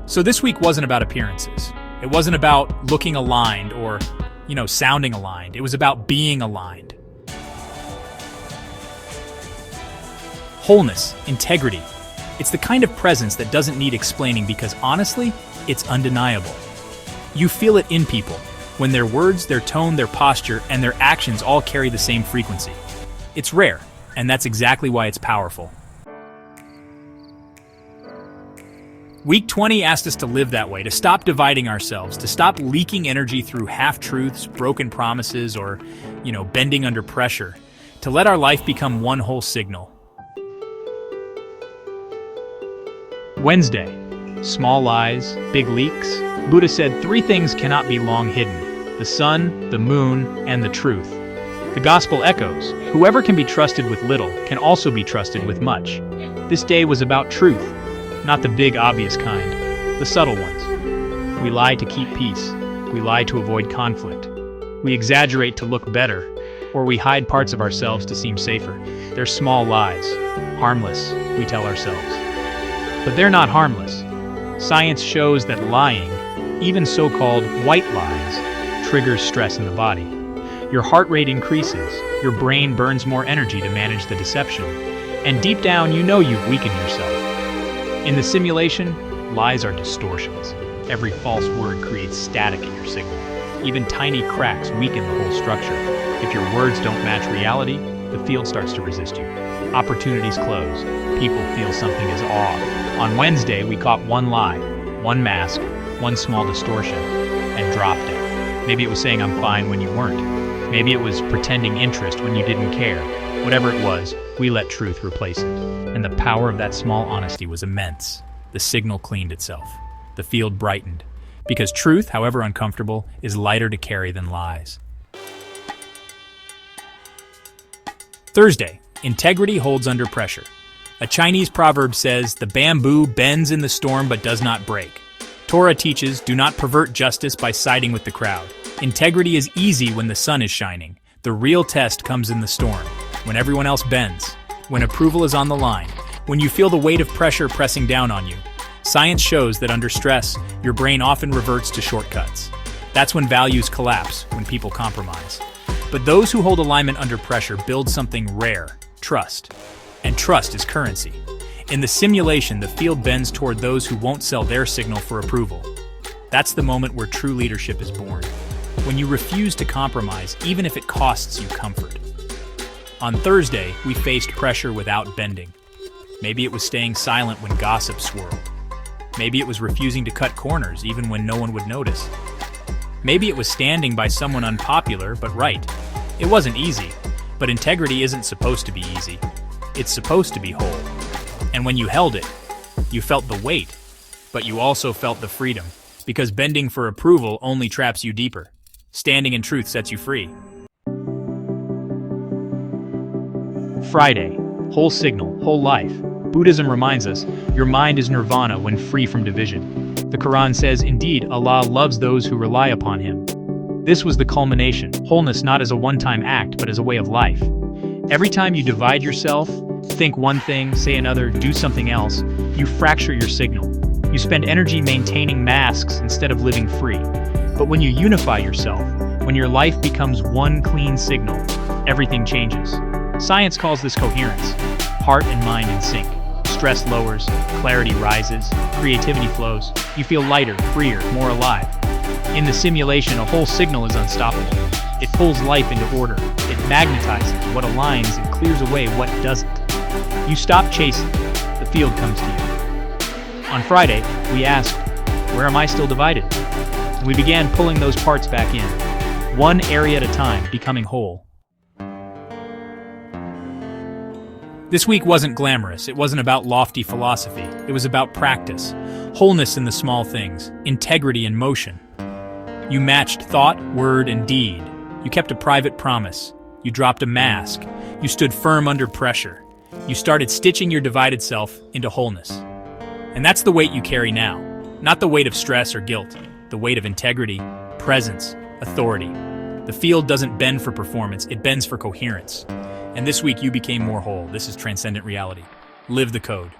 So this week wasn't about appearances. It wasn't about looking aligned or, sounding aligned. It was about being aligned. Wholeness, integrity. It's the kind of presence that doesn't need explaining because honestly, it's undeniable. You feel it in people, when their words, their tone, their posture, and their actions all carry the same frequency. It's rare, and that's exactly why it's powerful. Week 20 asked us to live that way, to stop dividing ourselves, to stop leaking energy through half-truths, broken promises, or, bending under pressure, to let our life become one whole signal. Wednesday, small lies, big leaks. Buddha said 3 things cannot be long hidden: the sun, the moon, and the truth. The gospel echoes, whoever can be trusted with little can also be trusted with much. This day was about truth. Not the big, obvious kind, the subtle ones. We lie to keep peace. We lie to avoid conflict. We exaggerate to look better, or we hide parts of ourselves to seem safer. They're small lies, harmless, we tell ourselves. But they're not harmless. Science shows that lying, even so-called white lies, triggers stress in the body. Your heart rate increases, your brain burns more energy to manage the deception, and deep down you know you've weakened yourself. In the simulation, lies are distortions. Every false word creates static in your signal. Even tiny cracks weaken the whole structure. If your words don't match reality, the field starts to resist you. Opportunities close. People feel something is off. On Wednesday, we caught one lie, one mask, one small distortion, and dropped it. Maybe it was saying I'm fine when you weren't. Maybe it was pretending interest when you didn't care. Whatever it was, we let truth replace it. And the power of that small honesty was immense. The signal cleaned itself. The field brightened. Because truth, however uncomfortable, is lighter to carry than lies. Thursday, integrity holds under pressure. A Chinese proverb says, "The bamboo bends in the storm but does not break." Torah teaches, do not pervert justice by siding with the crowd. Integrity is easy when the sun is shining. The real test comes in the storm, when everyone else bends, when approval is on the line, when you feel the weight of pressure pressing down on you. Science shows that under stress, your brain often reverts to shortcuts. That's when values collapse, when people compromise. But those who hold alignment under pressure build something rare, trust. And trust is currency. In the simulation, the field bends toward those who won't sell their signal for approval. That's the moment where true leadership is born. When you refuse to compromise, even if it costs you comfort. On Thursday, we faced pressure without bending. Maybe it was staying silent when gossip swirled. Maybe it was refusing to cut corners even when no one would notice. Maybe it was standing by someone unpopular but right. It wasn't easy, but integrity isn't supposed to be easy. It's supposed to be whole. And when you held it, you felt the weight, but you also felt the freedom, because bending for approval only traps you deeper. Standing in truth sets you free. Friday, whole signal, whole life. Buddhism reminds us, your mind is nirvana when free from division. The Quran says, indeed, Allah loves those who rely upon Him. This was the culmination, wholeness not as a one-time act, but as a way of life. Every time you divide yourself, think one thing, say another, do something else, you fracture your signal. You spend energy maintaining masks instead of living free. But when you unify yourself, when your life becomes one clean signal, everything changes. Science calls this coherence, heart and mind in sync. Stress lowers, clarity rises, creativity flows. You feel lighter, freer, more alive. In the simulation, a whole signal is unstoppable. It pulls life into order. It magnetizes what aligns and clears away what doesn't. You stop chasing, the field comes to you. On Friday, we asked, where am I still divided? And we began pulling those parts back in, one area at a time, becoming whole. This week wasn't glamorous. It wasn't about lofty philosophy. It was about practice, wholeness in the small things, integrity in motion. You matched thought, word, and deed. You kept a private promise. You dropped a mask. You stood firm under pressure. You started stitching your divided self into wholeness. And that's the weight you carry now. Not the weight of stress or guilt. The weight of integrity, presence, authority. The field doesn't bend for performance. It bends for coherence. And this week you became more whole. This is Transcendent reality. Live the code.